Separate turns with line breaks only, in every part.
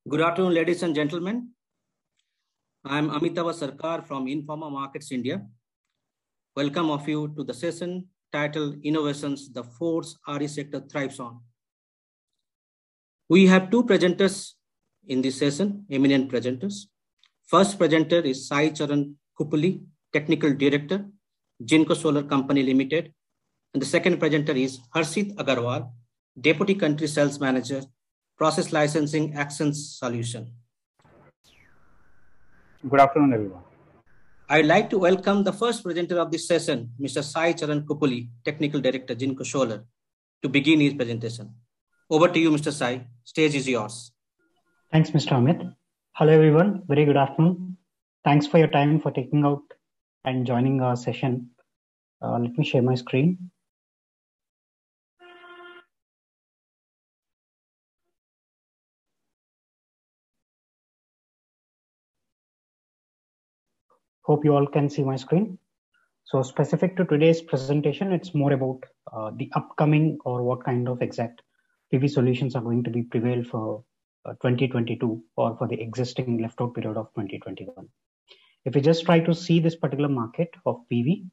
Good afternoon, ladies and gentlemen. I am Amitabh Sarkar from Informa Markets India. Welcome of you to the session titled Innovations, the Force RE Sector Thrives On. We have two presenters in this session, eminent presenters. First presenter is Sai Charan Kupuli, Technical Director, Jinko Solar Company Limited. And the second presenter is Harshit Agarwal, Deputy Country Sales Manager, Process Licensing Actions Solution.
Good afternoon, everyone.
I'd like to welcome the first presenter of this session, Mr. Sai Charan Kupuli, Technical Director, Jinko Solar, to begin his presentation. Over to you, Mr. Sai. Stage is yours.
Thanks, Mr. Amit. Hello, everyone. Very good afternoon. Thanks for your time for taking out and joining our session. Let me share my screen. Hope you all can see my screen. So specific to today's presentation, it's more about the upcoming or what kind of exact PV solutions are going to be prevail for 2022 or for the existing left out period of 2021. If we just try to see this particular market of PV,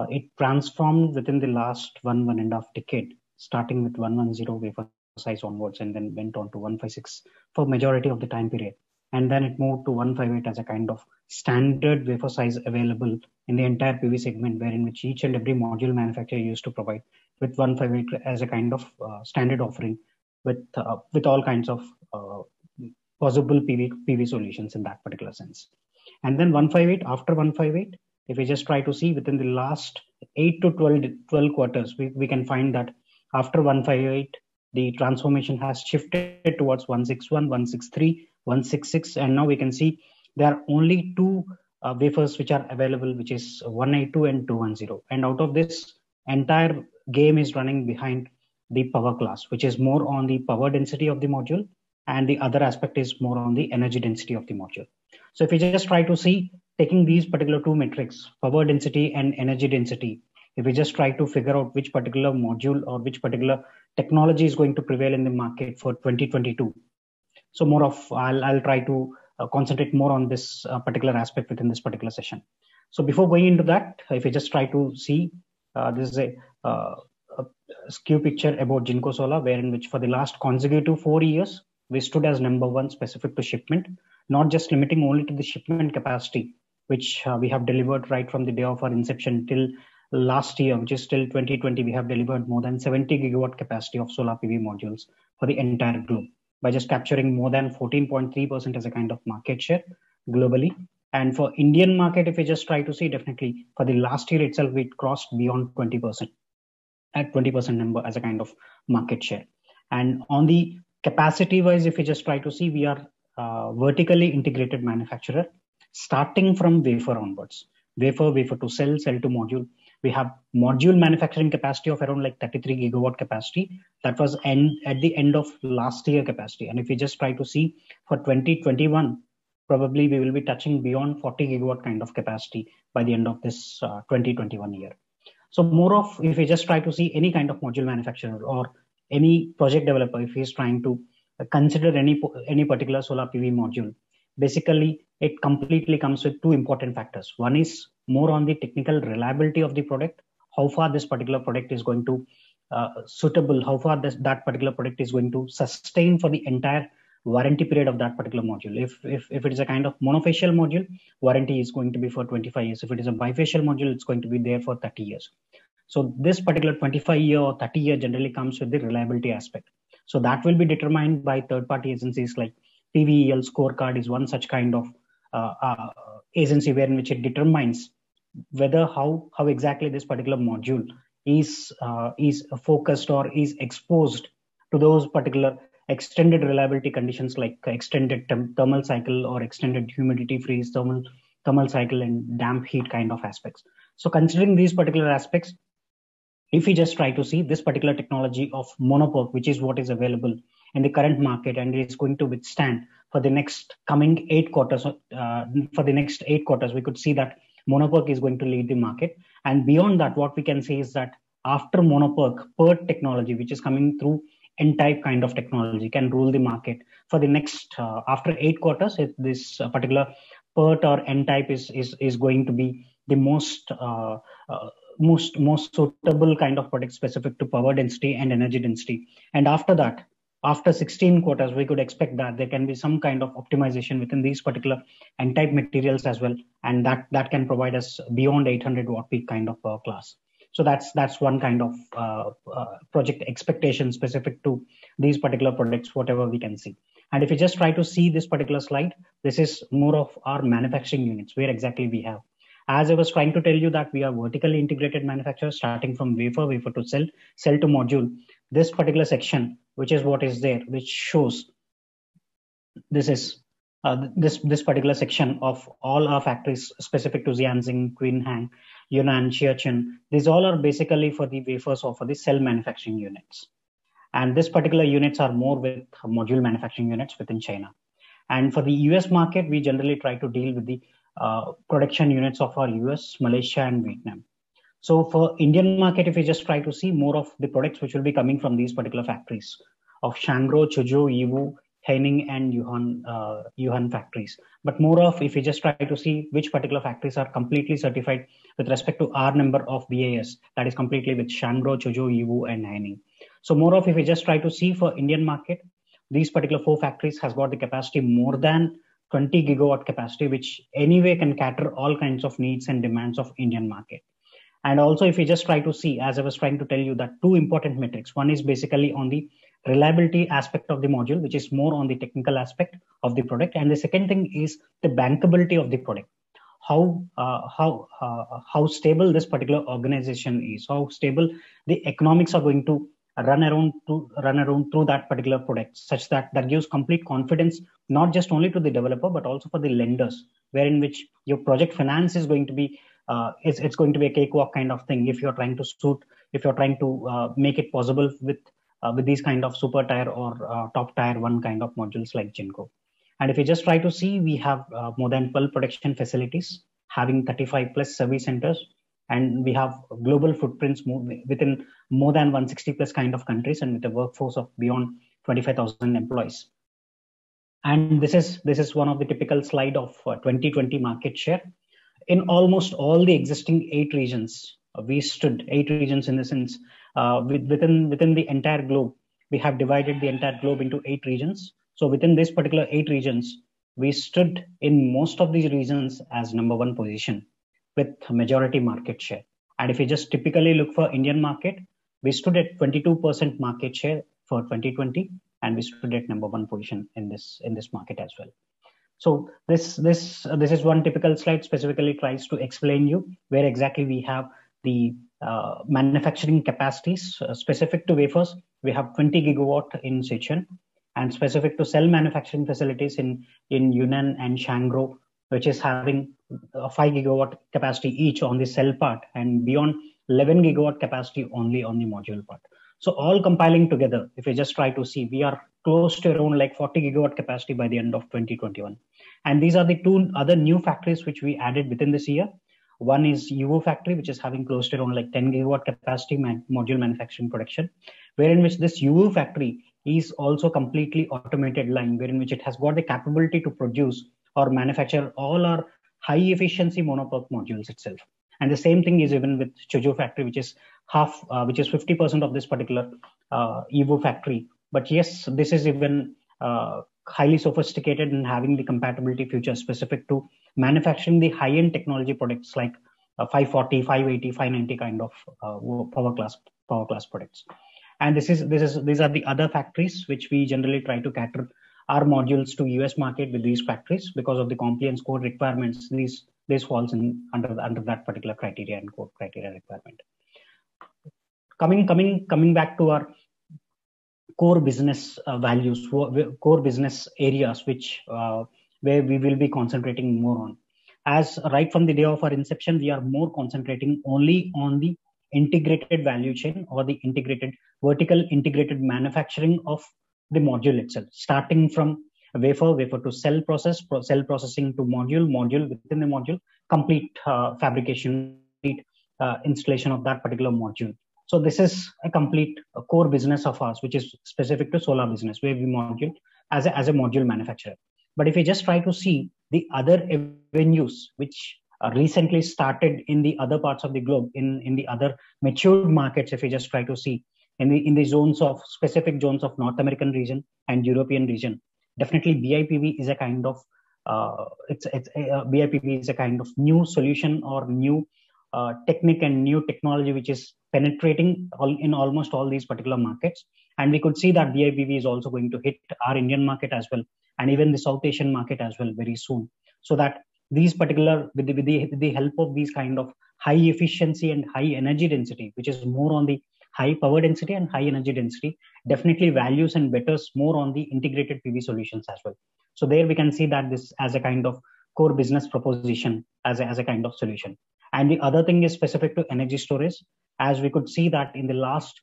it transformed within the last one and a half decade, starting with 110 wafer size onwards and then went on to 156 for majority of the time period. And then it moved to 158 as a kind of standard wafer size available in the entire PV segment, wherein which each and every module manufacturer used to provide with 158 as a kind of standard offering with all kinds of possible PV solutions in that particular sense. And then 158, after 158, if we just try to see within the last 8 to 12 quarters, we can find that after 158, the transformation has shifted towards 161, 163, 166, and now we can see there are only two wafers which are available, which is 182 and 210. And out of this, entire game is running behind the power class, which is more on the power density of the module, and the other aspect is more on the energy density of the module. So if we just try to see, taking these particular two metrics, power density and energy density, if we just try to figure out which particular module or which particular technology is going to prevail in the market for 2022. So more of, I'll try to concentrate more on this particular aspect within this particular session. So before going into that, if we just try to see, this is a skew picture about Jinko Solar, wherein which for the last consecutive 4 years, we stood as number one specific to shipment, not just limiting only to the shipment capacity, which we have delivered right from the day of our inception till last year, which is till 2020, we have delivered more than 70 gigawatt capacity of solar PV modules for the entire globe by just capturing more than 14.3% as a kind of market share globally. And for Indian market, if we just try to see, definitely for the last year itself, we crossed beyond 20% at 20% number as a kind of market share. And on the capacity wise, if we just try to see, we are vertically integrated manufacturer, starting from wafer onwards, wafer to cell to module. We have module manufacturing capacity of around like 33 gigawatt capacity. That was at the end of last year capacity. And if we just try to see for 2021, probably we will be touching beyond 40 gigawatt kind of capacity by the end of this 2021 year. So more of, if we just try to see any kind of module manufacturer or any project developer, if he is trying to consider any particular solar PV module, basically it completely comes with two important factors. One is more on the technical reliability of the product, how far this particular product is going to suitable, how far that particular product is going to sustain for the entire warranty period of that particular module. If it is a kind of monofacial module, warranty is going to be for 25 years. If it is a bifacial module, it's going to be there for 30 years. So this particular 25-year or 30-year generally comes with the reliability aspect. So that will be determined by third-party agencies like PVEL scorecard is one such kind of agency wherein which it determines whether how exactly this particular module is focused or is exposed to those particular extended reliability conditions like extended thermal cycle or extended humidity freeze, thermal cycle and damp heat kind of aspects. So considering these particular aspects, if we just try to see this particular technology of mono-PERC, which is what is available in the current market and is going to withstand for the next coming 8 quarters, we could see that mono-PERC is going to lead the market. And beyond that, what we can say is that after mono-PERC, PERT technology, which is coming through N-type kind of technology can rule the market for the next after 8 quarters. If this particular PERT or N-type is going to be the most suitable kind of product specific to power density and energy density. And after that, after 16 quarters, we could expect that there can be some kind of optimization within these particular N-type materials as well, and that can provide us beyond 800 watt peak kind of power class. So that's one kind of project expectation specific to these particular products, whatever we can see. And if you just try to see this particular slide, this is more of our manufacturing units, where exactly we have. As I was trying to tell you that we are vertically integrated manufacturers, starting from wafer to cell to module. This particular section, which is what is there, which shows this is this particular section of all our factories specific to Jiangxing, Quinhang, Yunnan, Xiachen. These all are basically for the wafers or for the cell manufacturing units. And this particular units are more with module manufacturing units within China. And for the US market, we generally try to deal with the production units of our US, Malaysia, and Vietnam. So for Indian market, if we just try to see more of the products which will be coming from these particular factories of Shangro, Chuzhou, Yiwu, Haining, and Yuhan factories. But more of, if we just try to see which particular factories are completely certified with respect to our number of BAS, that is completely with Shangro, Chuzhou, Yiwu, and Haining. So more of, if we just try to see for Indian market, these particular 4 factories has got the capacity more than 20 gigawatt capacity, which anyway can cater all kinds of needs and demands of Indian market. And also, if we just try to see, as I was trying to tell you, that 2 important metrics. One is basically on the reliability aspect of the module, which is more on the technical aspect of the product. And the second thing is the bankability of the product. How stable this particular organization is, how stable the economics are going to run around through that particular product, such that gives complete confidence, not just only to the developer, but also for the lenders, wherein which your project finance is going to be it's going to be a cakewalk kind of thing if you're trying to make it possible with these kind of super tier or top tier 1 kind of modules like Jinko. And if you just try to see, we have more than 12 production facilities having 35 plus service centers, and we have global footprints within more than 160 plus kind of countries, and with a workforce of beyond 25,000 employees. And this is one of the typical slide of 2020 market share. In almost all the existing 8 regions, we stood 8 regions in the sense within the entire globe. We have divided the entire globe into 8 regions. So within this particular 8 regions, we stood in most of these regions as number 1 position with majority market share. And if you just typically look for Indian market, we stood at 22% market share for 2020, and we stood at number 1 position in this market as well. So this is one typical slide, specifically tries to explain you where exactly we have the manufacturing capacities specific to wafers. We have 20 gigawatt in Sichuan, and specific to cell manufacturing facilities in Yunnan and Shangro, which is having 5 gigawatt capacity each on the cell part, and beyond 11 gigawatt capacity only on the module part. So all compiling together, if we just try to see, we are close to around like 40 gigawatt capacity by the end of 2021. And these are the 2 other new factories which we added within this year. One is Yiwu factory, which is having close to around like 10 gigawatt capacity module manufacturing production, wherein which this Yiwu factory is also completely automated line, wherein which it has got the capability to produce or manufacture all our high efficiency mono-PERC modules itself. And the same thing is even with Chuzhou factory, which is 50% of this particular Yiwu factory. But yes, this is even highly sophisticated and having the compatibility features specific to manufacturing the high-end technology products like 540, 580, 590 kind of power class products. And these are the other factories which we generally try to cater our modules to US market with these factories because of the compliance code requirements. This falls in under that particular criteria and code criteria requirement. Coming back to our core business values, core business areas, which where we will be concentrating more on. As right from the day of our inception, we are more concentrating only on the integrated value chain or the vertical integrated manufacturing of the module itself, starting from wafer to cell processing to module within the module, complete fabrication, installation of that particular module. So this is a complete core business of ours, which is specific to solar business, where we module as a module manufacturer. But if we just try to see the other avenues which recently started in the other parts of the globe, in the other matured markets, if we just try to see in the zones of specific zones of North American region and European region, definitely BIPV is a kind of BIPV is a kind of new solution or new technique and new technology which is penetrating in almost all these particular markets. And we could see that BIPV is also going to hit our Indian market as well, and even the South Asian market as well very soon. So that these particular, with the help of these kind of high efficiency and high energy density, which is more on the high power density and high energy density, definitely values and betters more on the integrated PV solutions as well. So there we can see that this as a kind of core business proposition, as a kind of solution. And the other thing is specific to energy storage. As we could see that in the last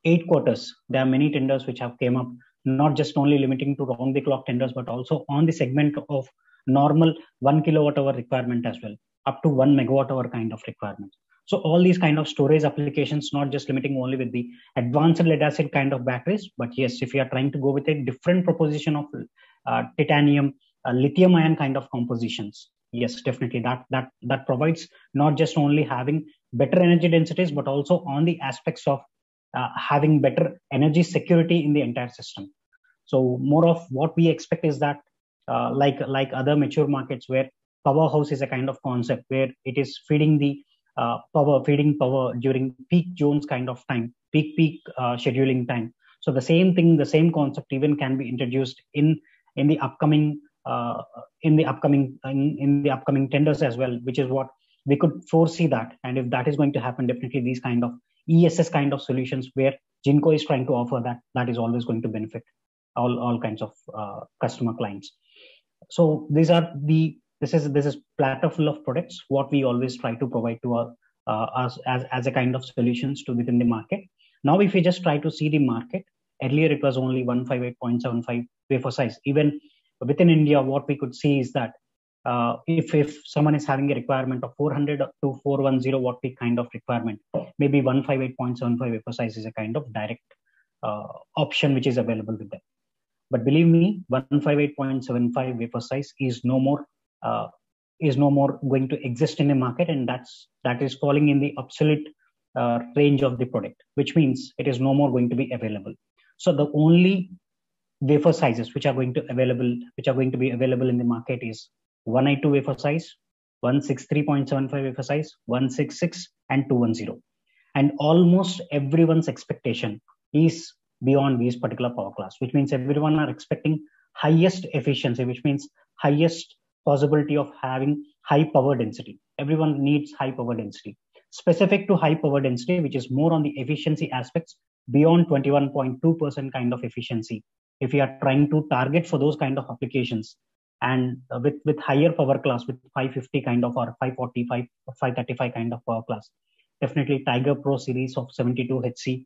8 quarters, there are many tenders which have came up, not just only limiting to round the clock tenders, but also on the segment of normal 1 kilowatt hour requirement as well, up to 1 megawatt hour kind of requirement. So all these kind of storage applications, not just limiting only with the advanced lead acid kind of batteries, but yes, if you are trying to go with a different proposition of titanium, lithium ion kind of compositions, yes, definitely that provides not just only having better energy densities, but also on the aspects of having better energy security in the entire system. So more of what we expect is that like other mature markets where powerhouse is a kind of concept where it is feeding the feeding power during peak zones kind of time, peak scheduling time. So the same thing, the same concept even can be introduced in the upcoming tenders as well, which is what we could foresee that. And if that is going to happen, definitely these kind of ESS kind of solutions where Jinko is trying to offer, that is always going to benefit all kinds of customer clients. So this is platter full of products what we always try to provide to our us as a kind of solutions to within the market. Now if we just try to see the market, earlier it was only 158.75 wafer size. Even within India, what we could see is that if someone is having a requirement of 400 to 410 watt peak kind of requirement, maybe 158.75 wafer size is a kind of direct option which is available with them. But believe me, 158.75 wafer size is no more going to exist in the market, and that is falling in the obsolete range of the product, which means it is no more going to be available. So the only wafer sizes which are going to be available in the market is 192 wafer size, 163.75 wafer size, 166, and 210. And almost everyone's expectation is beyond these particular power class, which means everyone are expecting highest efficiency, which means highest possibility of having high power density. Everyone needs high power density. Specific to high power density, which is more on the efficiency aspects, beyond 21.2% kind of efficiency. If you are trying to target for those kind of applications, and with higher power class, with 550 kind of or 545, 535 kind of power class, definitely Tiger Pro series of 72HC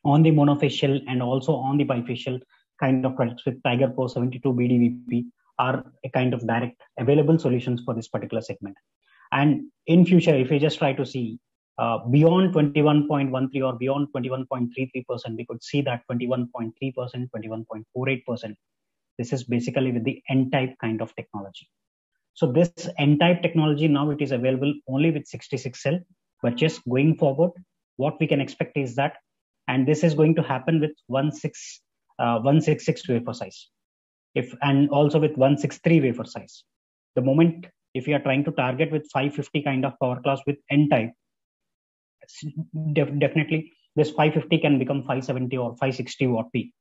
on the monofacial and also on the bifacial kind of products with Tiger Pro 72 BDVP are a kind of direct available solutions for this particular segment. And in future, if we just try to see beyond 21.13 or beyond 21.33%, we could see that 21.3%, 21.48%. This is basically with the N-type kind of technology. So this N-type technology now it is available only with 66 cell, but just going forward, what we can expect is that, and this is going to happen with 166 wafer size, and also with 163 wafer size. The moment if you are trying to target with 550 kind of power class with N-type, definitely this 550 can become 570 or 560 watt peak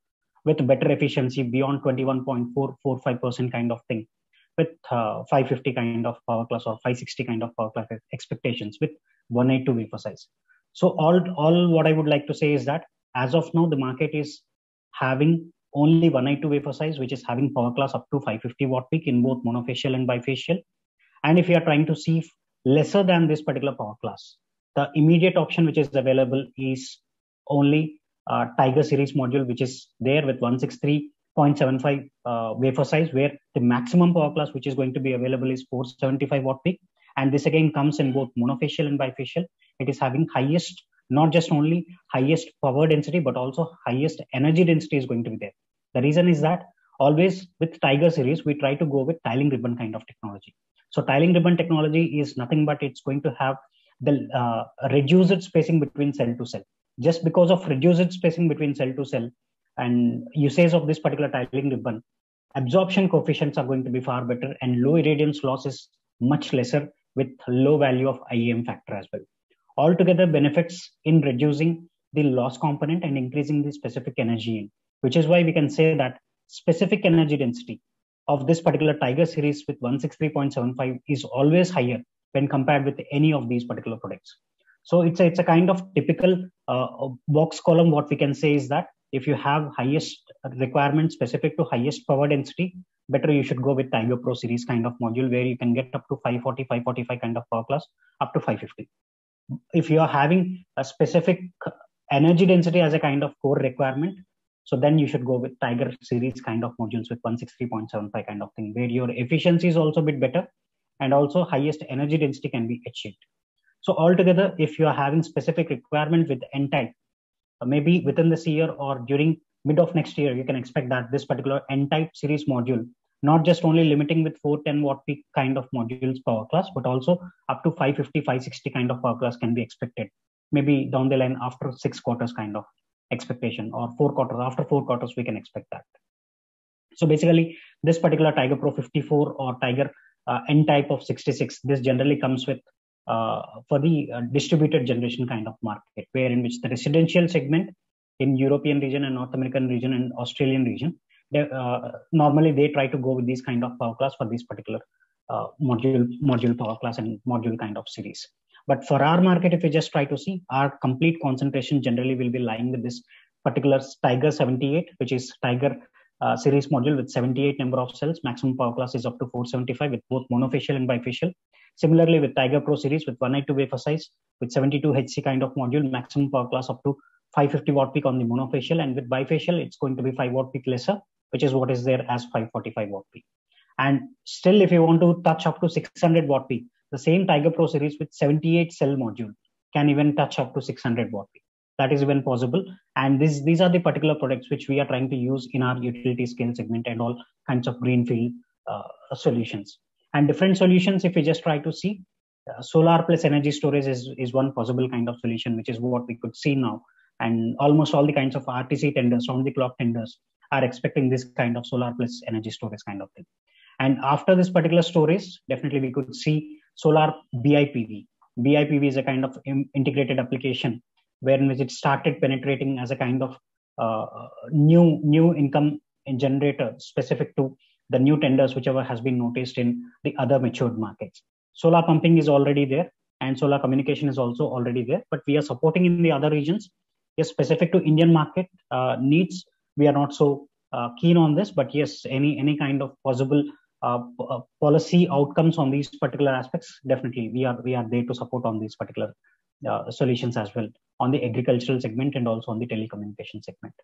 with better efficiency beyond 21.445% kind of thing, with 550 kind of power class or 560 kind of power class expectations with 182 wafer size. So all what I would like to say is that as of now, the market is having only 182 wafer size, which is having power class up to 550 watt peak in both monofacial and bifacial. And if you are trying to see lesser than this particular power class, the immediate option which is available is only Tiger series module, which is there with 163.75 wafer size, where the maximum power class which is going to be available is 475 watt peak. And this again comes in both monofacial and bifacial. It is having highest not just only highest power density, but also highest energy density is going to be there. The reason is that always with Tiger series, we try to go with tiling ribbon kind of technology. So tiling ribbon technology is nothing but it's going to have the reduced spacing between cell to cell. Just because of reduced spacing between cell to cell and usage of this particular tiling ribbon, absorption coefficients are going to be far better, and low irradiance loss is much lesser with low value of IEM factor as well. Altogether benefits in reducing the loss component and increasing the specific energy yield, which is why we can say that specific energy density of this particular Tiger series with 163.75 is always higher when compared with any of these particular products. So it's a kind of typical box column. What we can say is that if you have highest requirement specific to highest power density, better you should go with Tiger Pro series kind of module, where you can get up to 540, 545 kind of power class, up to 550. If you are having a specific energy density as a kind of core requirement, so then you should go with Tiger series kind of modules with 163.75 kind of thing, where your efficiency is also a bit better and also highest energy density can be achieved. So altogether, if you are having specific requirement with N-type, maybe within this year or during mid of next year, you can expect that this particular N-type series module, not just only limiting with 410 watt peak kind of modules power class, but also up to 550, 560 kind of power class can be expected, maybe down the line after 6 quarters kind of expectation, or 4 quarters. After 4 quarters, we can expect that. So basically, this particular Tiger Pro 54 or Tiger N-type of 66, this generally comes with for the distributed generation kind of market, where in which the residential segment in European region and North American region and Australian region, normally they try to go with these kind of power class for this particular module power class and module kind of series. But for our market, if we just try to see, our complete concentration generally will be lying with this particular Tiger 78, which is Tiger series module with 78 number of cells. Maximum power class is up to 475 with both monofacial and bifacial. Similarly, with Tiger Pro series with 192 wafer size with 72 HC kind of module, maximum power class up to 550 watt peak on the monofacial, and with bifacial, it's going to be 5 watt peak lesser, which is what is there as 545 watt peak. And still, if you want to touch up to 600 watt peak, the same Tiger Pro series with 78 cell module can even touch up to 600 watt peak. That is even possible. And these are the particular products which we are trying to use in our utility scale segment and all kinds of greenfield solutions. And different solutions, if we just try to see, solar plus energy storage is one possible kind of solution, which is what we could see now. And almost all the kinds of RTC tenders, round the clock tenders, are expecting this kind of solar plus energy storage kind of thing. And after this particular storage, definitely we could see solar BIPV. BIPV is a kind of integrated application wherein which it started penetrating as a kind of new income generator specific to the new tenders, whichever has been noticed in the other matured markets. Solar pumping is already there and solar communication is also already there, but we are supporting in the other regions. Yes, specific to Indian market needs, we are not so keen on this, but yes, any kind of possible policy outcomes on these particular aspects, definitely we are there to support on these particular solutions as well on the agricultural segment and also on the telecommunication segment.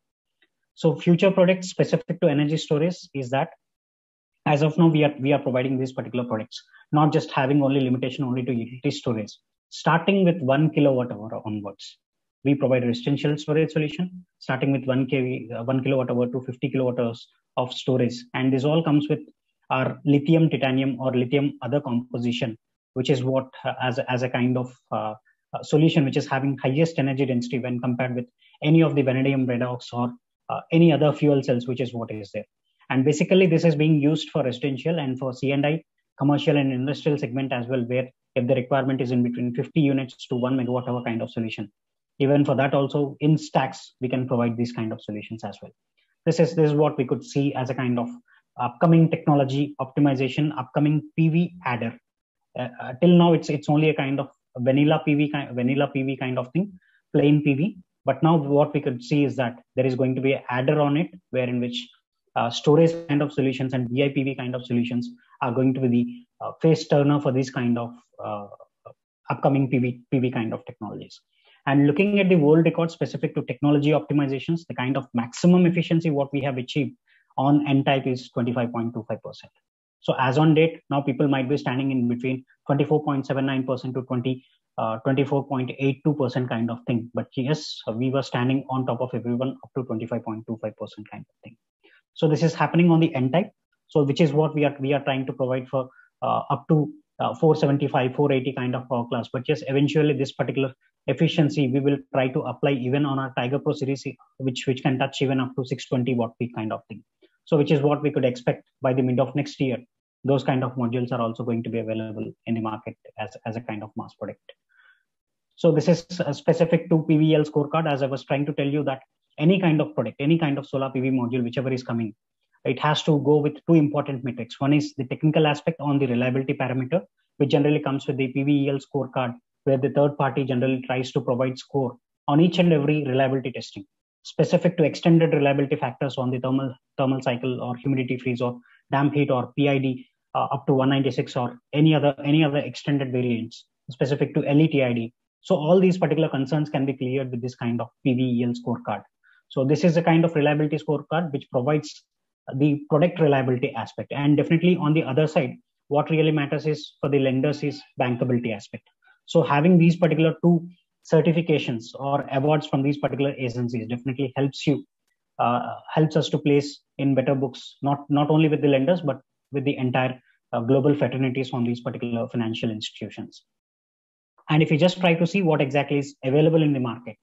So future products specific to energy storage is that as of now we are providing these particular products, not just having only limitation only to utility storage. Starting with 1 kilowatt hour onwards, we provide a residential storage solution starting with 1 kilowatt hour to 50 kilowatt hours of storage, and this all comes with our lithium titanium or lithium other composition, which is what as a kind of solution which is having highest energy density when compared with any of the vanadium redox or any other fuel cells, which is what is there. And basically this is being used for residential and for C&I, commercial and industrial segment as well, where if the requirement is in between 50 units to 1 megawatt hour kind of solution, even for that also in stacks we can provide these kind of solutions as well. This is what we could see as a kind of upcoming technology optimization, upcoming PV adder. Till now it's only a kind of vanilla PV kind of thing, plain PV. But now what we could see is that there is going to be an adder on it, where in which storage kind of solutions and BIPV kind of solutions are going to be the phase turner for this kind of upcoming PV kind of technologies. And looking at the world record specific to technology optimizations, the kind of maximum efficiency what we have achieved on N-type is 25.25%. So as on date, now people might be standing in between 24.79% to 24.82% kind of thing. But yes, we were standing on top of everyone up to 25.25% kind of thing. So this is happening on the N-type. So which is what we are trying to provide for up to 475, 480 kind of power class. But yes, eventually this particular efficiency we will try to apply even on our Tiger Pro series, which can touch even up to 620 watt peak kind of thing. So which is what we could expect by the mid of next year. Those kind of modules are also going to be available in the market as a kind of mass product. So this is specific to PVEL scorecard. As I was trying to tell you that any kind of product, any kind of solar PV module, whichever is coming, it has to go with two important metrics. One is the technical aspect on the reliability parameter, which generally comes with the PVEL scorecard, where the third party generally tries to provide score on each and every reliability testing, specific to extended reliability factors on the thermal cycle or humidity freeze or damp heat or PID up to 196 or any other extended variants specific to LETID. So all these particular concerns can be cleared with this kind of PVEL scorecard. So this is a kind of reliability scorecard which provides the product reliability aspect. And definitely on the other side, what really matters is for the lenders is bankability aspect. So having these particular two certifications or awards from these particular agencies definitely helps us to place in better books, not only with the lenders, but with the entire global fraternities from these particular financial institutions. And if you just try to see what exactly is available in the market,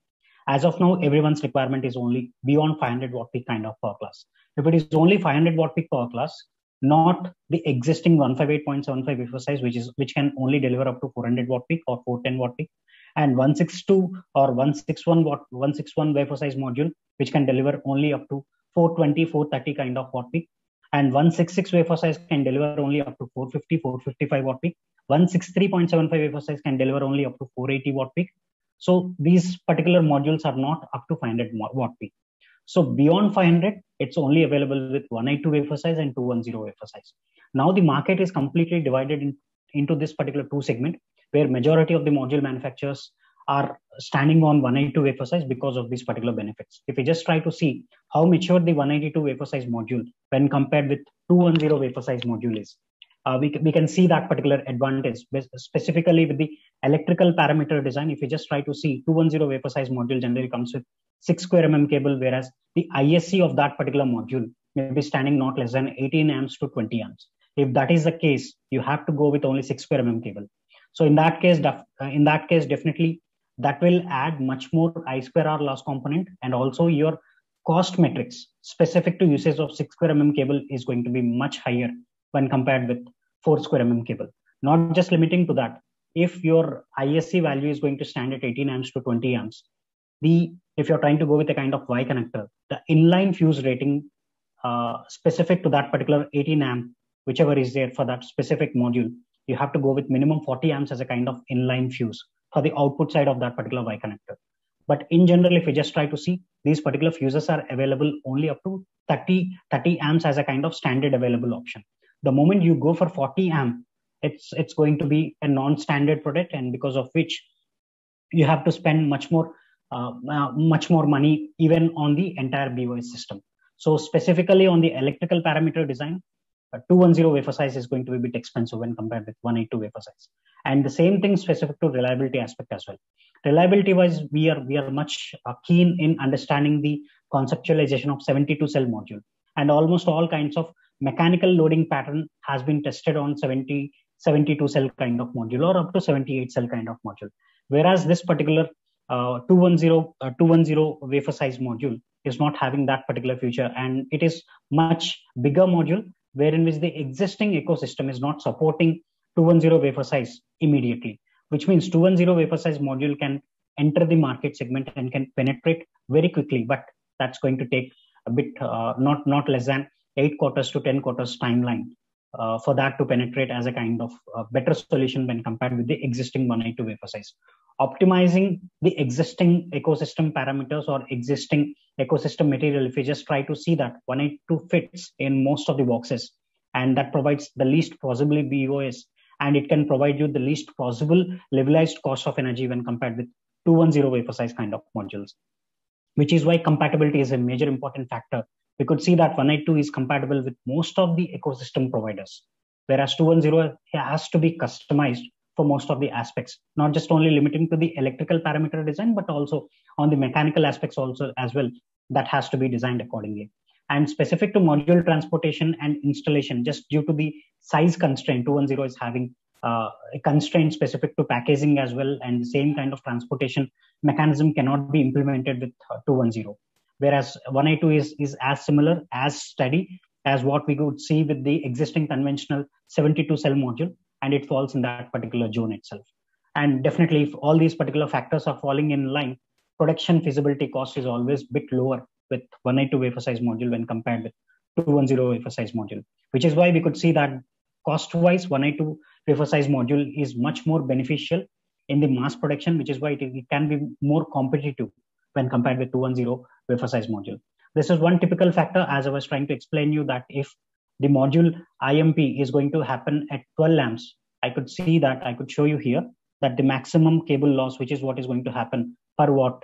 as of now, everyone's requirement is only beyond 500 watt peak kind of power class. If it is only 500 watt peak power class, not the existing 158.75 wafer size, which can only deliver up to 400 watt peak or 410 watt peak, and 162 or 161 wafer size module, which can deliver only up to 420, 430 kind of watt peak, and 166 wafer size can deliver only up to 450, 455 watt peak. 163.75 wafer size can deliver only up to 480 watt peak. So these particular modules are not up to 500 watt peak. So beyond 500, it's only available with 182 wafer size and 210 wafer size. Now the market is completely divided into this particular two segment, where majority of the module manufacturers are standing on 182 wafer size because of these particular benefits. If we just try to see how mature the 182 wafer size module when compared with 210 wafer size module is, we can see that particular advantage, specifically with the electrical parameter design. If you just try to see 210 wafer size module generally comes with 6 square mm cable, whereas the ISC of that particular module may be standing not less than 18 amps to 20 amps. If that is the case, you have to go with only 6 square mm cable. So in that case, definitely that will add much more I square R loss component, and also your cost metrics specific to usage of 6 square mm cable is going to be much higher when compared with 4 square mm cable. Not just limiting to that, if your ISC value is going to stand at 18 amps to 20 amps, if you're trying to go with a kind of Y connector, the inline fuse rating specific to that particular 18 amp, whichever is there for that specific module, you have to go with minimum 40 amps as a kind of inline fuse for the output side of that particular Y connector. But in general, if you just try to see, these particular fuses are available only up to 30 amps as a kind of standard available option. The moment you go for 40 amp, it's going to be a non-standard product, and because of which you have to spend much more money even on the entire BOS system. So specifically on the electrical parameter design, 210 wafer size is going to be a bit expensive when compared with 182 wafer size. And the same thing specific to reliability aspect as well. Reliability wise, we are much keen in understanding the conceptualization of 72 cell module, and almost all kinds of mechanical loading pattern has been tested on 72 cell kind of module or up to 78 cell kind of module. Whereas this particular 210 wafer size module is not having that particular feature, and it is much bigger module, wherein which the existing ecosystem is not supporting 210 wafer size immediately, which means 210 wafer size module can enter the market segment and can penetrate very quickly, but that's going to take a bit not less than 8 quarters to 10 quarters timeline for that to penetrate as a kind of better solution when compared with the existing 182 wafer size. Optimizing the existing ecosystem parameters or existing ecosystem material, if you just try to see that 182 fits in most of the boxes, and that provides the least possibly BOS, and it can provide you the least possible levelized cost of energy when compared with 210 wafer size kind of modules, which is why compatibility is a major important factor. We could see that 182 is compatible with most of the ecosystem providers, whereas 210 has to be customized for most of the aspects, not just only limiting to the electrical parameter design, but also on the mechanical aspects also as well, that has to be designed accordingly. And specific to module transportation and installation, just due to the size constraint, 210 is having a constraint specific to packaging as well, and the same kind of transportation mechanism cannot be implemented with 210. Whereas 182 is as similar, as steady as what we could see with the existing conventional 72 cell module, and it falls in that particular zone itself. And definitely, if all these particular factors are falling in line, production feasibility cost is always a bit lower with 182 wafer size module when compared with 210 wafer size module, which is why we could see that cost wise 182 wafer size module is much more beneficial in the mass production, which is why it can be more competitive when compared with 210 wafer size module. This is one typical factor, as I was trying to explain you, that if the module IMP is going to happen at 12 amps, I could see that, I could show you here that the maximum cable loss, which is what is going to happen per watt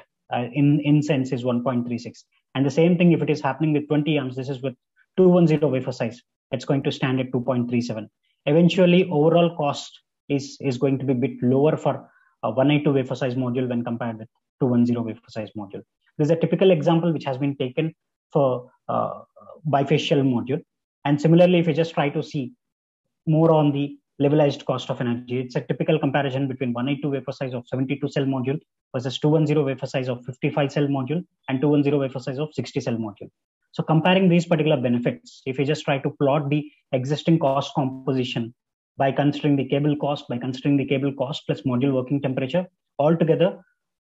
in sense, is 1.36. And the same thing if it is happening with 20 amps, this is with 210 wafer size, it's going to stand at 2.37. Eventually, overall cost is going to be a bit lower for 182 wafer size module when compared with 210 wafer size module. This is a typical example which has been taken for bifacial module. And similarly, if you just try to see more on the levelized cost of energy, it's a typical comparison between 182 wafer size of 72 cell module versus 210 wafer size of 55 cell module and 210 wafer size of 60 cell module. So comparing these particular benefits, if you just try to plot the existing cost composition by considering the cable cost, plus module working temperature, altogether,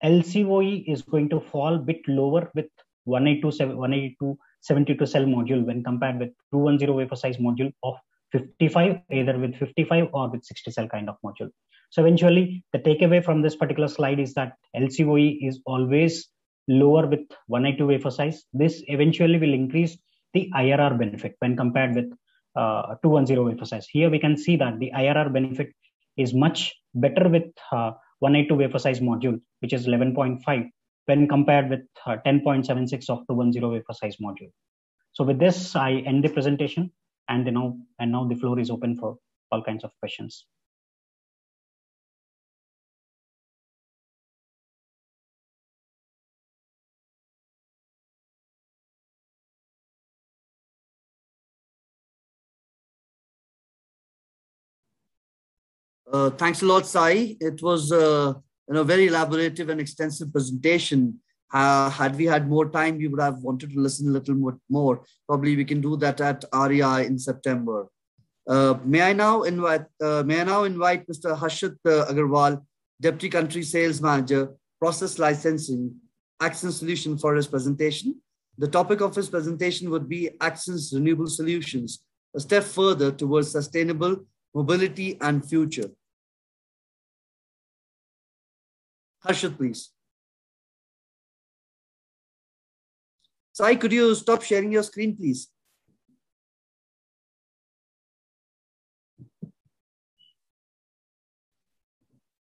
LCOE is going to fall a bit lower with 182 72 cell module when compared with 210 wafer size module of 55, either with 55 or with 60 cell kind of module. So eventually, the takeaway from this particular slide is that LCOE is always lower with 182 wafer size. This eventually will increase the IRR benefit when compared with 210 wafer size. Here we can see that the IRR benefit is much better with 182 wafer size module, which is 11.5, when compared with 10.76 of 210 wafer size module. So with this, I end the presentation, and now the floor is open for all kinds of questions.
Thanks a lot, Sai. It was very elaborative and extensive presentation. Had we had more time, we would have wanted to listen a little more. Probably we can do that at REI in September. May I now invite Mr. Harshit Agarwal, Deputy Country Sales Manager, Process Licensing, Axens Solution, for his presentation. The topic of his presentation would be Axens Renewable Solutions, a step further towards sustainable mobility and future. Harshit, please. Sai, could you stop sharing your screen, please?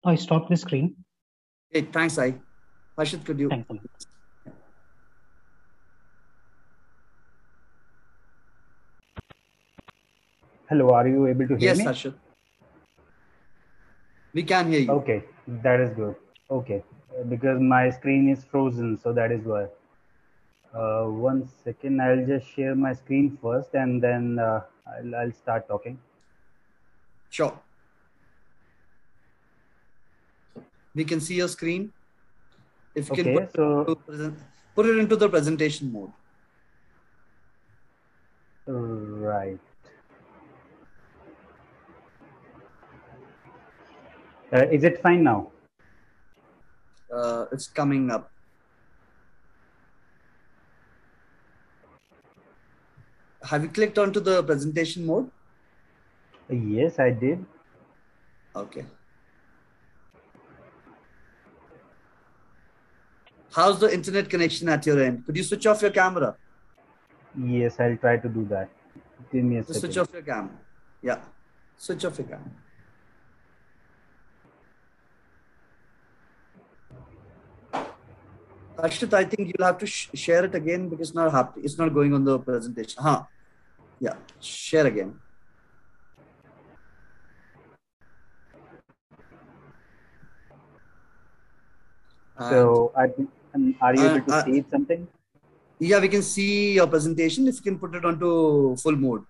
I stopped the screen.
Okay, thanks, Sai. Harshit, could you?
Thanks. Hello, are you able to hear me?
Yes, Harshit. We can hear you.
Okay, that is good. Okay, because my screen is frozen, so that is why. 1 second, I'll just share my screen first, and then I'll start talking.
Sure. We can see your screen. If you can put it into the presentation mode.
Right. Is it fine now?
It's coming up. Have you clicked onto the presentation mode?
Yes, I did.
Okay. How's the internet connection at your end? Could you switch off your camera?
Yes, I'll try to do that. Give me a second.
Switch off your camera. Yeah. Switch off your camera. Harshit, I think you'll have to share it again because it's not going on the presentation. Yeah, share again.
So, are you able to
uh,
see something?
yeah, we can see your presentation. If you can put it onto full mode.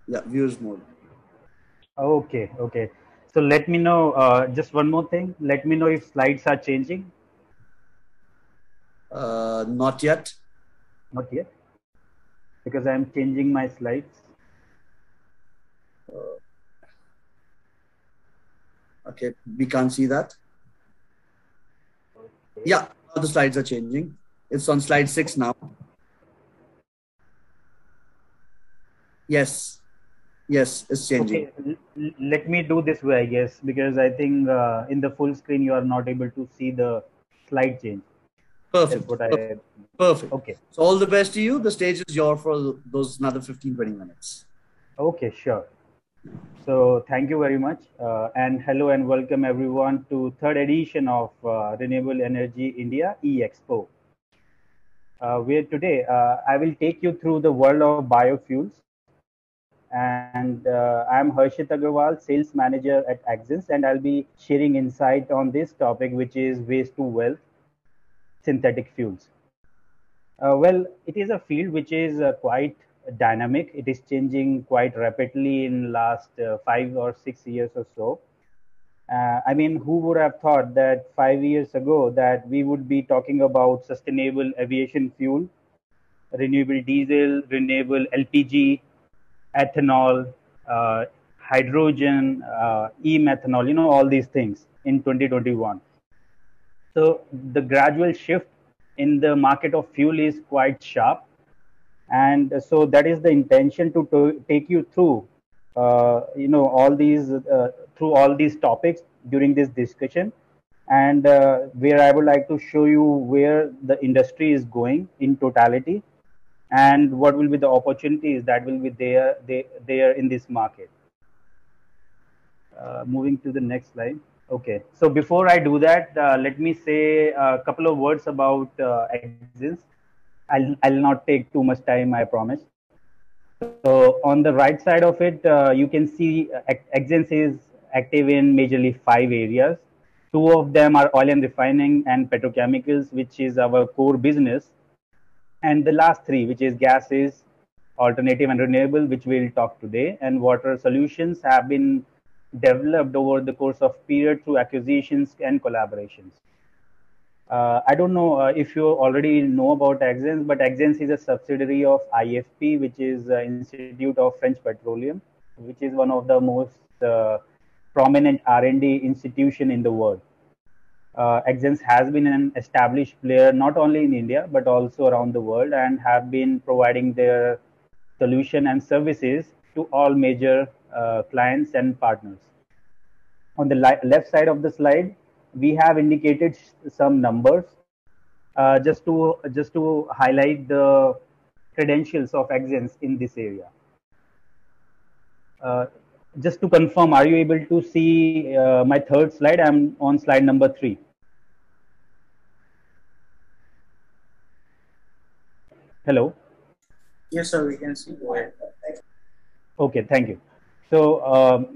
Yeah, viewers mode.
Okay, okay. So let me know, just one more thing. Let me know if slides are changing.
Not yet.
Not yet, because I'm changing my slides.
Okay, we can't see that.
Okay.
Yeah, now the slides are changing. It's on slide 6 now. Yes, yes, it's changing.
Okay, let me do this way, I guess, because I think in the full screen you are not able to see the slide change. That's
Perfect.
what I.
Perfect.
Okay.
So all the best to you. The stage is yours for those another 15-20 minutes.
Okay, sure. So thank you very much, and hello and welcome everyone to third edition of Renewable Energy India E-Expo. Where today I will take you through the world of biofuels, and I'm Harshit Agarwal, Sales Manager at Axens, and I'll be sharing insight on this topic, which is waste to wealth, synthetic fuels. Well, it is a field which is quite dynamic. It is changing quite rapidly in last 5 or 6 years or so. I mean, who would have thought that 5 years ago that we would be talking about sustainable aviation fuel, renewable diesel, renewable LPG, ethanol, hydrogen, e-methanol, all these things in 2021. So the gradual shift in the market of fuel is quite sharp. And so that is the intention to take you through, all these, through all these topics during this discussion. And where I would like to show you where the industry is going in totality and what will be the opportunities that will be there in this market. Moving to the next slide. Okay, so before I do that, let me say a couple of words about Axens. I'll not take too much time, I promise. So on the right side of it, you can see Axens is active in majorly 5 areas. Two of them are oil and refining and petrochemicals, which is our core business. And the last three, which is gases, alternative and renewable, which we'll talk today, and water solutions have been developed over the course of period through acquisitions and collaborations. I don't know if you already know about Axens, but Axens is a subsidiary of IFP, which is Institute of French Petroleum, which is one of the most prominent R&D institution in the world. Axens has been an established player not only in India but also around the world, and have been providing their solution and services to all major clients and partners. On the left side of the slide, we have indicated some numbers just to highlight the credentials of Axens in this area. Just to confirm, are you able to see my third slide? I'm on slide number 3. Hello.
Yes, sir, we can see. Go ahead.
Okay, thank you. So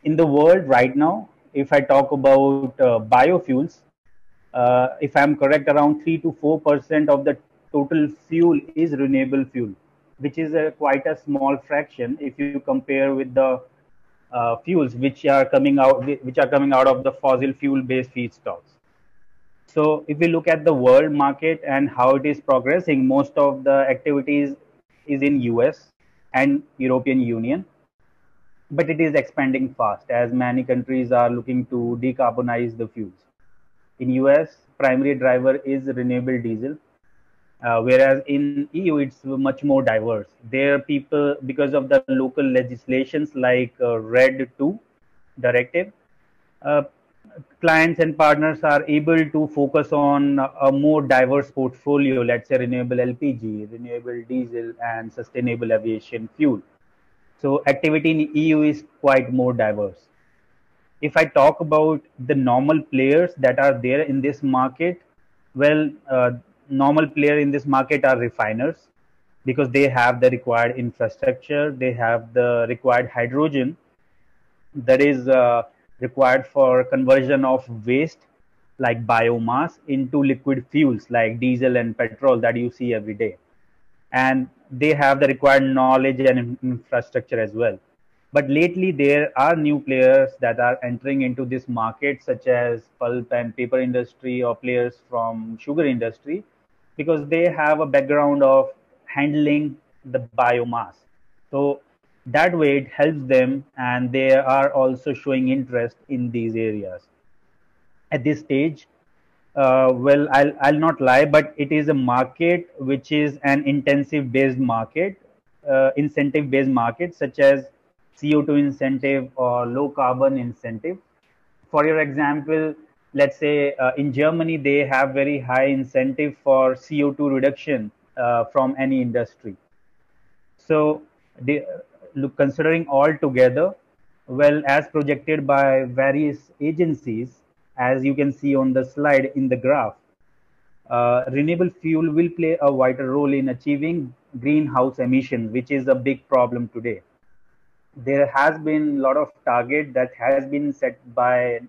in the world right now, if I talk about biofuels, if I'm correct, around 3 to 4% of the total fuel is renewable fuel, which is quite a small fraction if you compare with the fuels which are coming out of the fossil fuel based feedstocks. So if we look at the world market and how it is progressing, most of the activities is in US and European Union, but it is expanding fast as many countries are looking to decarbonize the fuels. In US, primary driver is renewable diesel, whereas in EU it's much more diverse. There, people, because of the local legislations like RED II directive, uh, clients and partners are able to focus on a more diverse portfolio, let's say renewable LPG, renewable diesel, and sustainable aviation fuel. So activity in EU is quite more diverse. If I talk about the normal players that are there in this market, well, normal player in this market are refiners because they have the required infrastructure, they have the required hydrogen that is required for conversion of waste like biomass into liquid fuels like diesel and petrol that you see every day. And they have the required knowledge and infrastructure as well. But lately, there are new players that are entering into this market, such as pulp and paper industry or players from sugar industry, because they have a background of handling the biomass. So that way it helps them, and they are also showing interest in these areas. At this stage, well, I'll not lie, but it is a market which is an intensive based market, incentive based market, such as CO2 incentive or low carbon incentive. For your example, let's say in Germany, they have very high incentive for CO2 reduction from any industry. So they, look, considering all together, well, as projected by various agencies, as you can see on the slide in the graph, renewable fuel will play a vital role in achieving greenhouse emissions, which is a big problem today. There has been a lot of target that has been set by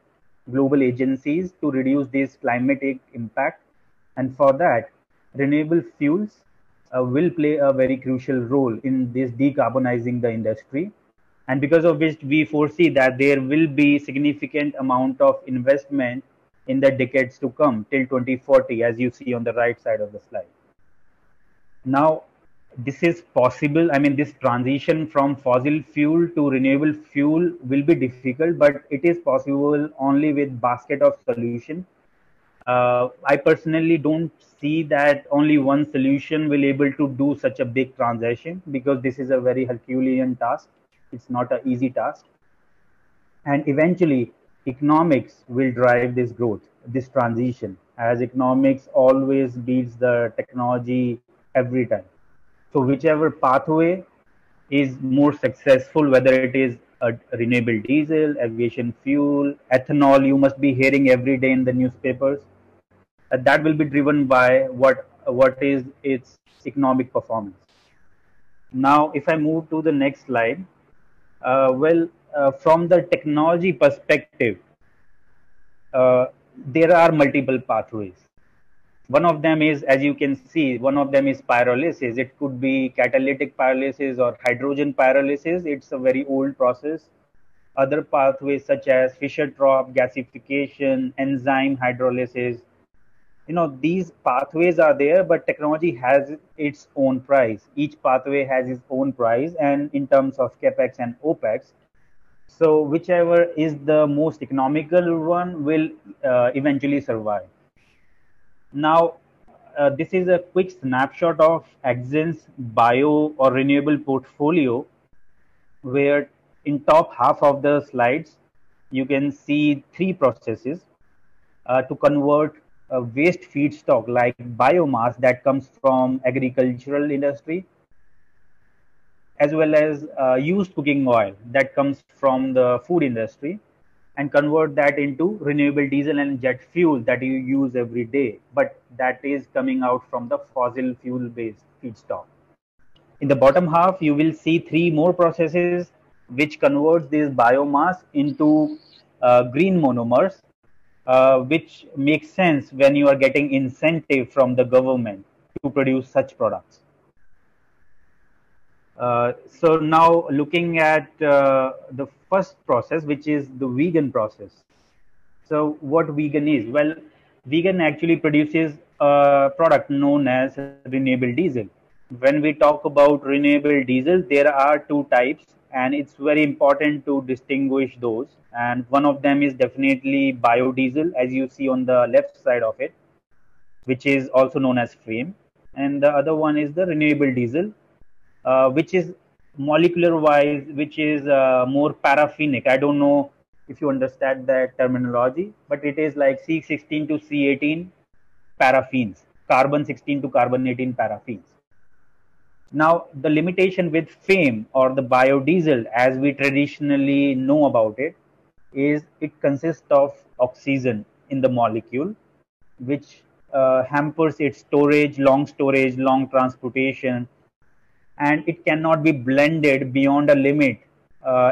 global agencies to reduce this climatic impact, and for that, renewable fuels will play a very crucial role in this decarbonizing the industry, and because of which we foresee that there will be significant amount of investment in the decades to come till 2040, as you see on the right side of the slide. Now, this is possible. I mean, this transition from fossil fuel to renewable fuel will be difficult, but it is possible only with basket of solution. I personally don't see that only one solution will able to do such a big transition, because this is a very Herculean task. It's not an easy task. And eventually, economics will drive this growth, this transition, as economics always beats the technology every time. So whichever pathway is more successful, whether it is a renewable diesel, aviation fuel, ethanol, you must be hearing every day in the newspapers, that will be driven by what is its economic performance. Now, if I move to the next slide, from the technology perspective, there are multiple pathways. One of them is, as you can see, one of them is pyrolysis. It could be catalytic pyrolysis or hydrogen pyrolysis. It's a very old process. Other pathways such as Fischer-Tropsch gasification, enzyme hydrolysis, these pathways are there, but technology has its own price. Each pathway has its own price, and in terms of capex and opex. So whichever is the most economical one will eventually survive. Now, this is a quick snapshot of Exen's bio or renewable portfolio, where in top half of the slides, you can see 3 processes to convert waste feedstock like biomass that comes from agricultural industry, as well as used cooking oil that comes from the food industry, and convert that into renewable diesel and jet fuel that you use every day, but that is coming out from the fossil fuel based feedstock. In the bottom half, you will see 3 more processes which converts this biomass into green monomers, which makes sense when you are getting incentive from the government to produce such products. So now looking at the first process, which is the vegan process. So what vegan is? Well, vegan actually produces a product known as renewable diesel. When we talk about renewable diesel, there are 2 types, and it's very important to distinguish those. And one of them is definitely biodiesel, as you see on the left side of it, which is also known as FAME. And the other one is the renewable diesel, which is molecular wise, which is more paraffinic. I don't know if you understand that terminology, but it is like C16 to C18 paraffins, carbon 16 to carbon 18 paraffins. Now, the limitation with FAME or the biodiesel, as we traditionally know about it, is it consists of oxygen in the molecule, which hampers its storage, long transportation, and it cannot be blended beyond a limit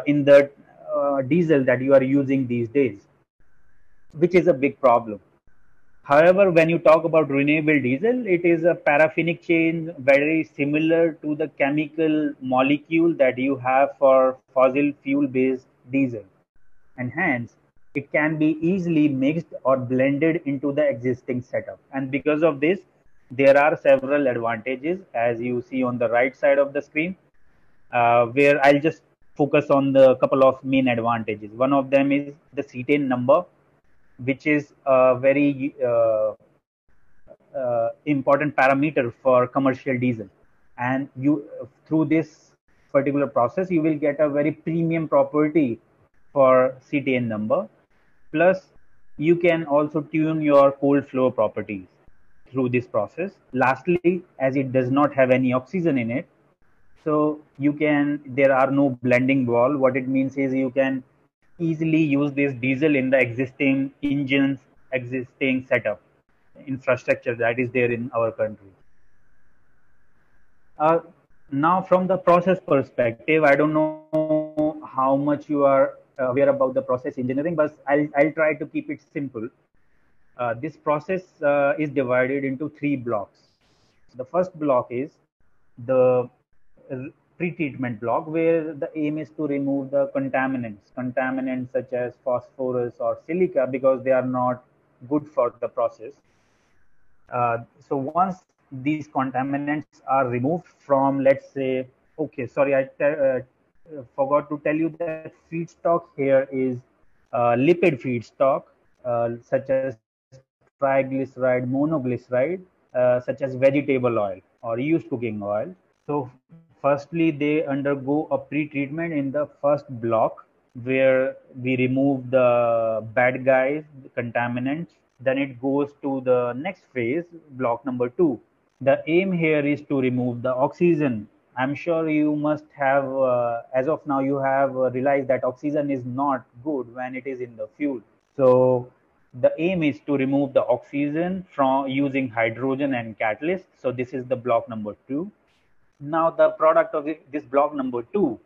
in the diesel that you are using these days, which is a big problem. However, when you talk about renewable diesel, it is a paraffinic chain very similar to the chemical molecule that you have for fossil fuel based diesel. And hence, it can be easily mixed or blended into the existing setup. And because of this, there are several advantages, as you see on the right side of the screen, where I'll just focus on the couple of main advantages. One of them is the cetane number, which is a very important parameter for commercial diesel. And you, through this particular process, you will get a very premium property for cetane number. Plus, you can also tune your cold flow properties through this process. Lastly, as it does not have any oxygen in it, so there are no blending wall. What it means is you can easily use this diesel in the existing engines, existing setup, infrastructure that is there in our country. Now, from the process perspective, I don't know how much you are aware about the process engineering, but I'll try to keep it simple. This process is divided into 3 blocks. The first block is the pre-treatment block, where the aim is to remove the contaminants such as phosphorus or silica, because they are not good for the process. So once these contaminants are removed from, let's say, okay, sorry, I forgot to tell you that feedstock here is lipid feedstock, such as triglyceride, monoglyceride, such as vegetable oil or used cooking oil. So firstly, they undergo a pre-treatment in the first block, where we remove the bad guys, the contaminants. Then it goes to the next phase, block number 2. The aim here is to remove the oxygen. I'm sure you must have, as of now, you have realized that oxygen is not good when it is in the fuel. So the aim is to remove the oxygen from using hydrogen and catalyst. So this is the block number 2. Now the product of this block number 2,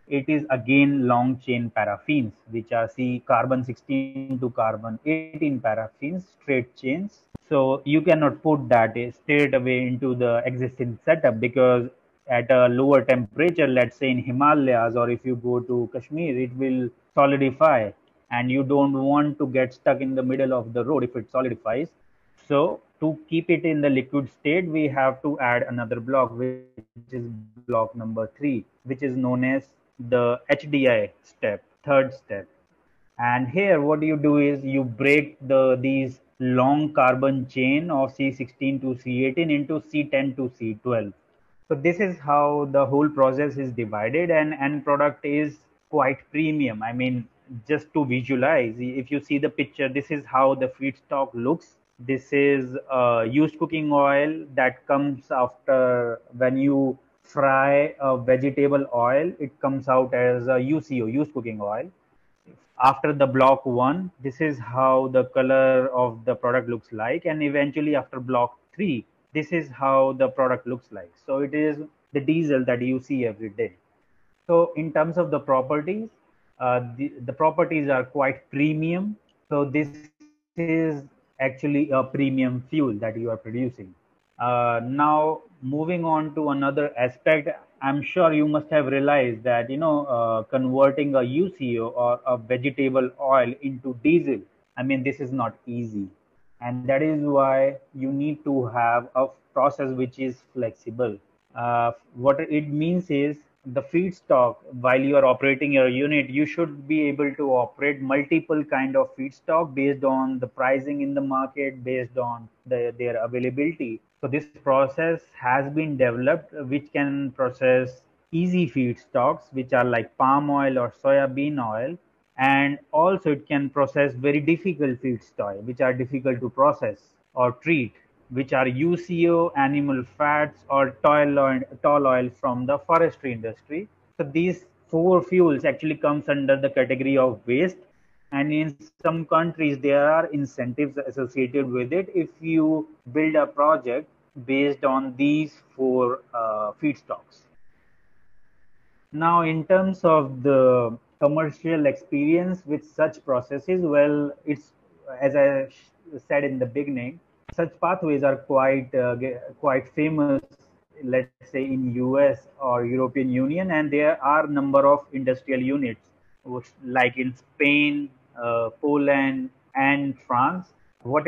it is again long chain paraffins, which are carbon 16 to carbon 18 paraffins, straight chains. So you cannot put that straight away into the existing setup, because at a lower temperature, let's say in Himalayas, or if you go to Kashmir, it will solidify, and you don't want to get stuck in the middle of the road if it solidifies. So to keep it in the liquid state, we have to add another block, which is block number 3, which is known as the HDI step, third step. And here what you do is you break these long carbon chain of C16 to C18 into C10 to C12. So this is how the whole process is divided, and end product is quite premium. I mean, just to visualize, if you see the picture, this is how the feedstock looks. This is used cooking oil that comes after when you fry a vegetable oil. It comes out as a UCO, used cooking oil. After the block 1, this is how the color of the product looks like, and eventually after block 3, this is how the product looks like. So it is the diesel that you see every day. So in terms of the properties, the properties are quite premium. So this is actually a premium fuel that you are producing. Now moving on to another aspect, I'm sure you must have realized that converting a UCO or a vegetable oil into diesel, I mean, this is not easy, and that is why you need to have a process which is flexible. What it means is, the feedstock, while you are operating your unit, you should be able to operate multiple kind of feedstock based on the pricing in the market, based on their availability. So this process has been developed, which can process easy feedstocks, which are like palm oil or soybean oil, and also it can process very difficult feedstock, which are difficult to process or treat, which are UCO, animal fats, or tall oil from the forestry industry. So these 4 fuels actually comes under the category of waste, and in some countries there are incentives associated with it if you build a project based on these 4 feedstocks. Now, in terms of the commercial experience with such processes, well, it's, as I said in the beginning, such pathways are quite famous, let's say in US or European Union, and there are number of industrial units, like in Spain, Poland, and France. What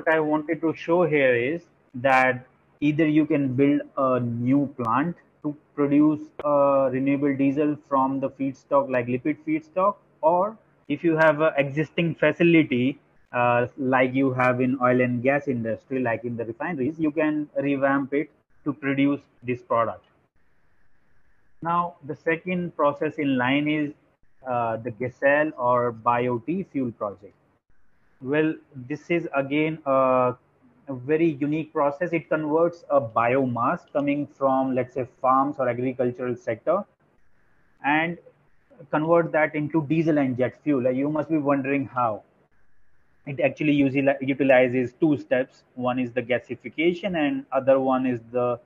I wanted to show here is that either you can build a new plant to produce renewable diesel from the feedstock like liquid feedstock, or if you have an existing facility like you have in oil and gas industry, like in the refineries, you can revamp it to produce this product. Now, the second process in line is the GESEL or BioT fuel project. Well, this is again a very unique process. It converts a biomass coming from, let's say, farms or agricultural sector, and convert that into diesel and jet fuel. You must be wondering how. It actually utilizes two steps. One is the gasification, and other one is the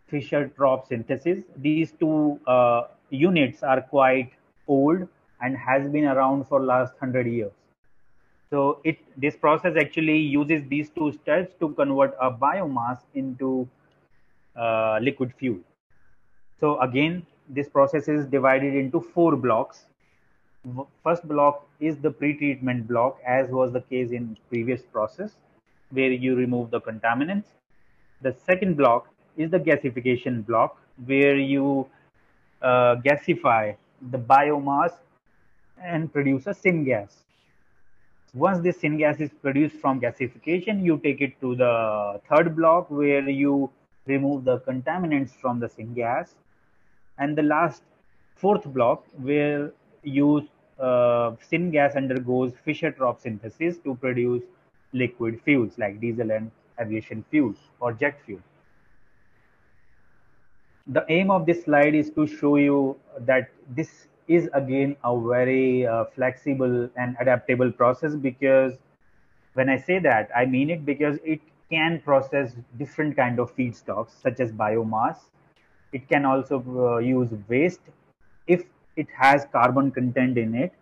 Fischer-Tropsch synthesis. These two units are quite old and has been around for last 100 years. So this process actually uses these two steps to convert a biomass into liquid fuel. So again, this process is divided into 4 blocks. First block is the pre-treatment block, as was the case in previous process, where you remove the contaminants. The second block is the gasification block, where you gasify the biomass and produce a syngas. Once this syngas is produced from gasification, you take it to the third block, where you remove the contaminants from the syngas, and the last fourth block, where syngas undergoes Fischer-Tropsch synthesis to produce liquid fuels like diesel and aviation fuel or jet fuel. The aim of this slide is to show you that this is again a very flexible and adaptable process, because when I say that, I mean it because it can process different kind of feedstocks such as biomass. It can also use waste if it has carbon content in it.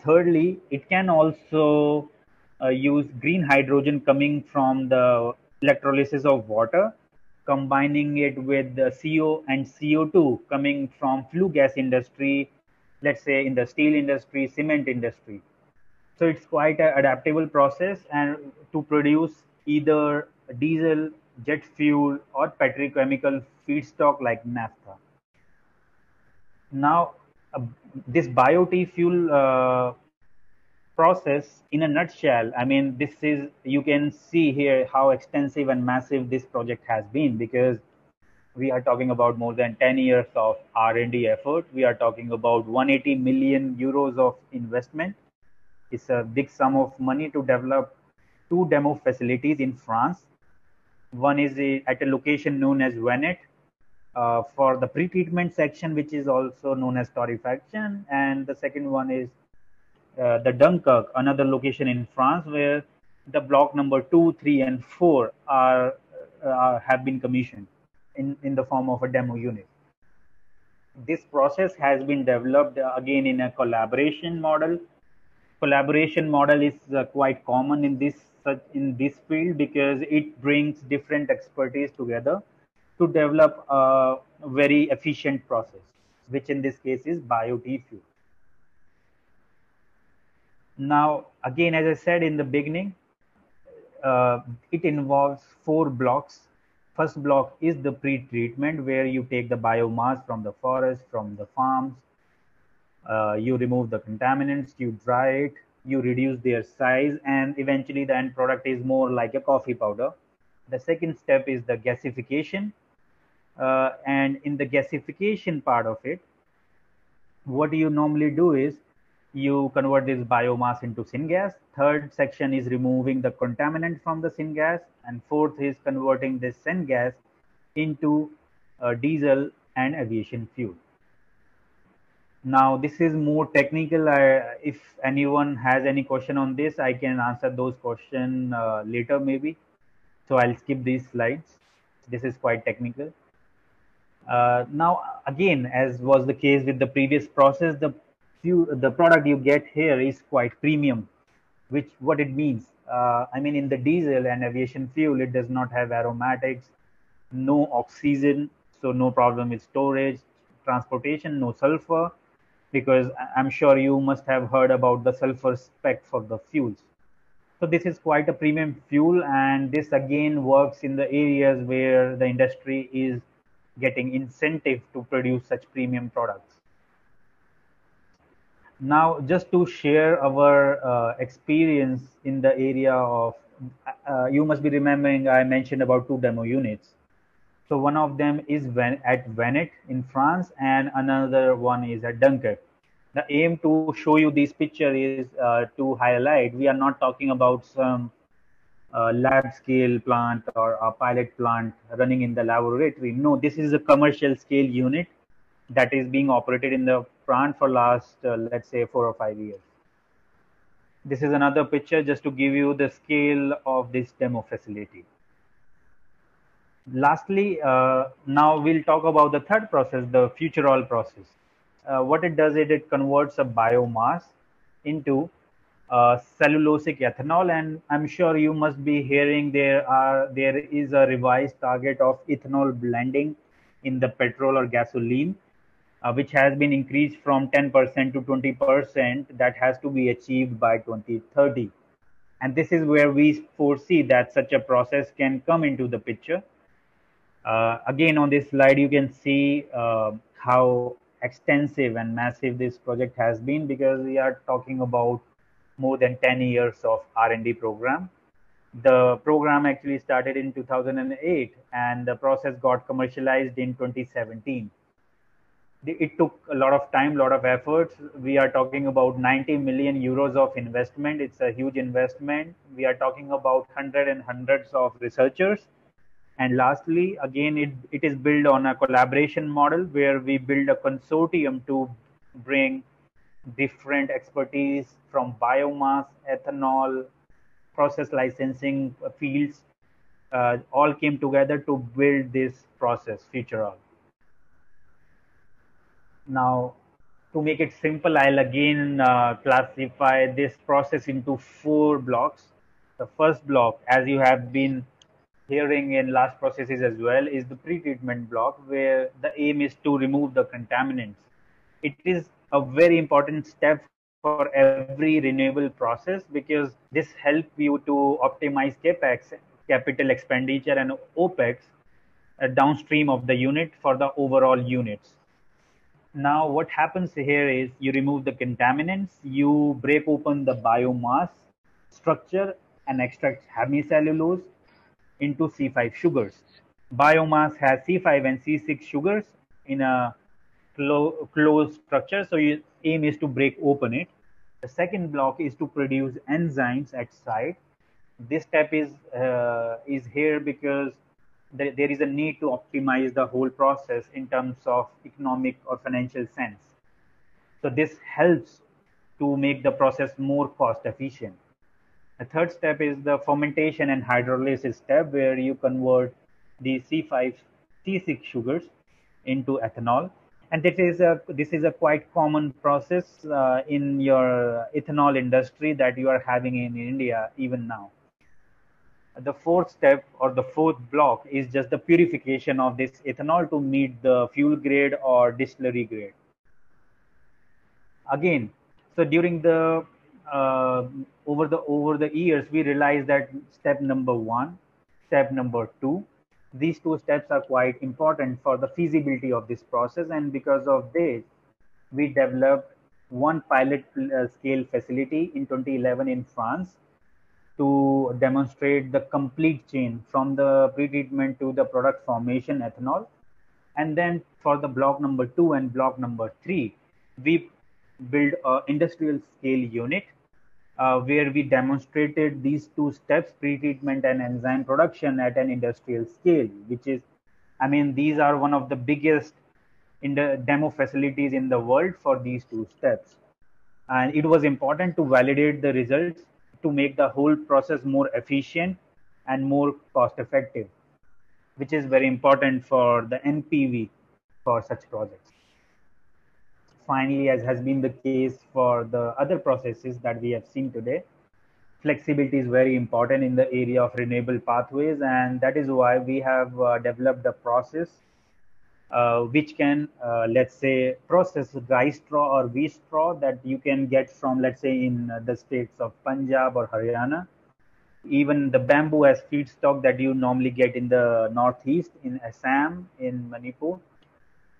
Thirdly, it can also use green hydrogen coming from the electrolysis of water, combining it with the CO and CO2 coming from flue gas industry, let's say in the steel industry, cement industry. So it's quite an adaptable process, and to produce either diesel, jet fuel, or petrochemical feedstock like naphtha. Now, this BioT fuel process in a nutshell, I mean, you can see here how extensive and massive this project has been, because we are talking about more than 10 years of R&D effort. We are talking about 180 million euros of investment. It's a big sum of money to develop 2 demo facilities in France. One is at a location known as Venette for the pre-treatment section, which is also known as torrefaction, and the second one is the Dunkirk, another location in France, where the block number 2, 3, and 4 have been commissioned in the form of a demo unit. This process has been developed again in a collaboration model. Collaboration model is quite common in this field, because it brings different expertise together to develop a very efficient process, which in this case is BioT fuel. Now, again, as I said in the beginning, it involves 4 blocks. First block is the pre-treatment, where you take the biomass from the forest, from the farms, you remove the contaminants, you dry it, you reduce their size, and eventually the end product is more like a coffee powder. The second step is the gasification, and in the gasification part of it, what you normally do is you convert this biomass into syngas. Third section is removing the contaminant from the syngas, and fourth is converting this syngas into diesel and aviation fuel. Now, this is more technical. If anyone has any question on this, I can answer those questions later maybe. So I'll skip these slides. This is quite technical. Now, again, as was the case with the previous process, the product you get here is quite premium. What it means, I mean, in the diesel and aviation fuel, it does not have aromatics, no oxygen, so no problem with storage, transportation, no sulfur, because I'm sure you must have heard about the sulfur spec for the fuels. So this is quite a premium fuel, and this again works in the areas where the industry is getting incentive to produce such premium products. Now, just to share our experience in the area of, you must be remembering I mentioned about 2 demo units. So one of them is at Venet in France, and another one is at Dunkirk. The aim to show you this picture is to highlight we are not talking about some lab scale plant or a pilot plant running in the laboratory. No, this is a commercial scale unit that is being operated in the plant for last, let's say, 4 or 5 years. This is another picture just to give you the scale of this demo facility. Lastly, now we'll talk about the third process, the futurol process. What it does is it converts a biomass into cellulosic ethanol, and I'm sure you must be hearing there is a revised target of ethanol blending in the petrol or gasoline, which has been increased from 10% to 20%. That has to be achieved by 2030, and this is where we foresee that such a process can come into the picture. Again, on this slide, you can see how extensive and massive this project has been, because we are talking about more than 10 years of R&D program. The program actually started in 2008, and the process got commercialized in 2017. It took a lot of time, a lot of efforts. We are talking about 90 million euros of investment. It's a huge investment. We are talking about hundreds of researchers. And lastly, again, it is built on a collaboration model where we build a consortium to bring different expertise from biomass, ethanol, process licensing fields, all came together to build this process, futurol. Now, to make it simple, I'll again classify this process into 4 blocks. The first block, as you have been hearing in last processes as well, is the pre-treatment block, where the aim is to remove the contaminants. It is a very important step for every renewable process, because this helps you to optimize capex, capital expenditure, and opex downstream of the unit for the overall units. Now, what happens here is you remove the contaminants, you break open the biomass structure and extract hemicellulose into C5 sugars. Biomass has C5 and C6 sugars in a closed structure, so your aim is to break open it. The second block is to produce enzymes at site. This step is here because there is a need to optimize the whole process in terms of economic or financial sense. So this helps to make the process more cost efficient. The third step is the fermentation and hydrolysis step, where you convert the C5, C6 sugars into ethanol. And this is a quite common process in your ethanol industry that you are having in India even now. The fourth step, or the fourth block, is just the purification of this ethanol to meet the fuel grade or distillery grade. Again, so during the over the years, we realized that step number 1, step number 2, these 2 steps are quite important for the feasibility of this process, and because of this, we developed one pilot scale facility in 2011 in France to demonstrate the complete chain from the pre-treatment to the product formation ethanol. And then for the block number 2 and block number 3, we built an industrial scale unit where we demonstrated these 2 steps, pre-treatment and enzyme production, at an industrial scale, which is, I mean, these are one of the biggest demo facilities in the world for these 2 steps. And it was important to validate the results to make the whole process more efficient and more cost effective, which is very important for the NPV for such projects. Finally, as has been the case for the other processes that we have seen today, flexibility is very important in the area of renewable pathways, and that is why we have developed a process which can, let's say, process rice straw or wheat straw that you can get from, let's say, in the states of Punjab or Haryana. Even the bamboo as feedstock that you normally get in the northeast, in Assam, in Manipur,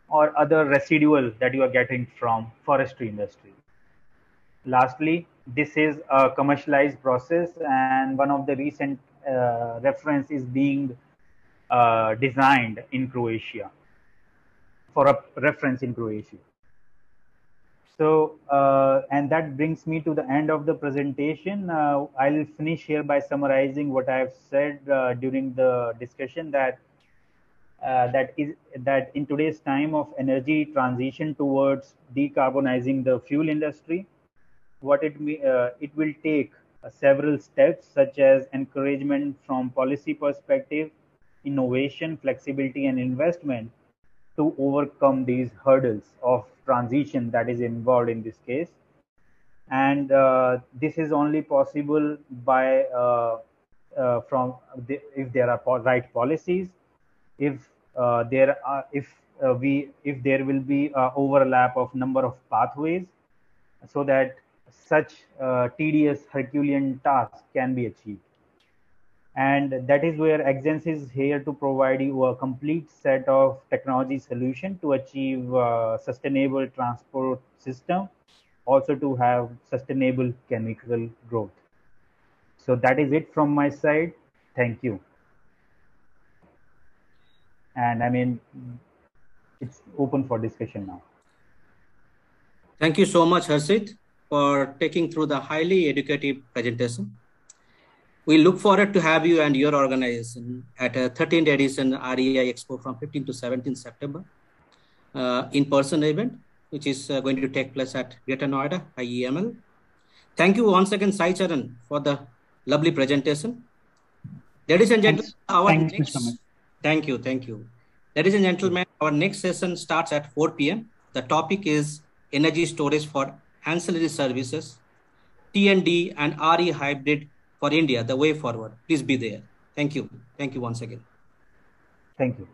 or other residual that you are getting from forestry industry. Lastly, this is a commercialized process, and one of the recent reference is being designed in Croatia, for a reference in Croatia. So, and that brings me to the end of the presentation. I'll finish here by summarizing what I've said during the discussion, that that in today's time of energy transition towards decarbonizing the fuel industry, what it will take several steps, such as encouragement from policy perspective, innovation, flexibility, and investment to overcome these hurdles of transition that is involved in this case. And this is only possible by if there are right policies, if there will be overlap of number of pathways, so that such tedious Herculean tasks can be achieved. And that is where Axens is here to provide you a complete set of technology solution to achieve sustainable transport system, also to have sustainable chemical growth. So that is it from my side. Thank you. And I mean, it's open for discussion now.
Thank you so much, Harshit, for taking through the highly educative presentation. We look forward to have you and your organization at a 13th edition REI Expo from 15 to 17 September in-person event, which is going to take place at Greater Noida, IEML. Thank you once again, Sai Charan, for the lovely presentation. Ladies and gentlemen, thank you. Ladies and gentlemen, our next session starts at 4 p.m. The topic is energy storage for ancillary services, T&D and RE hybrid for India, the way forward. Please be there. Thank you. Thank you once again.
Thank you.